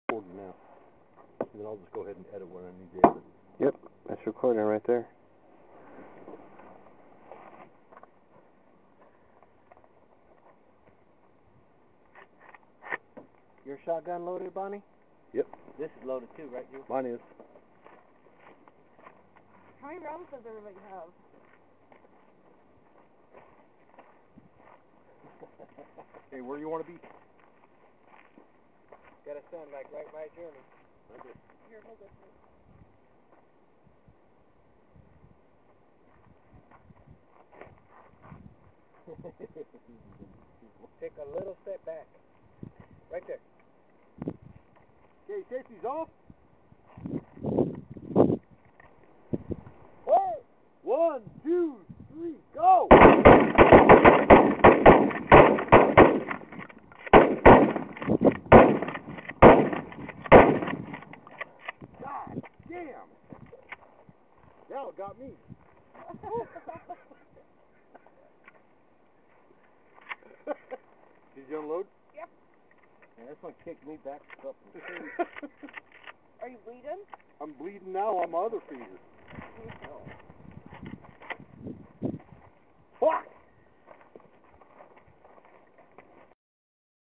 Recording now. And then I'll just go ahead and edit where I need to edit. Yep, that's recording right there. Your shotgun loaded, Bonnie? Yep. This is loaded too, right, you? Mine is. How many rounds does everybody have? Hey, where you want to be? Gotta sound like right by Jeremy. Here, hold this. Take a little step back. Right there. Okay, safety's off. Whoa! 1, 2, 3, go! God damn! Now it got me. Did you unload? Yep. Yeah, this one kicked me back a couple. Are you bleeding? I'm bleeding now on my other finger. No.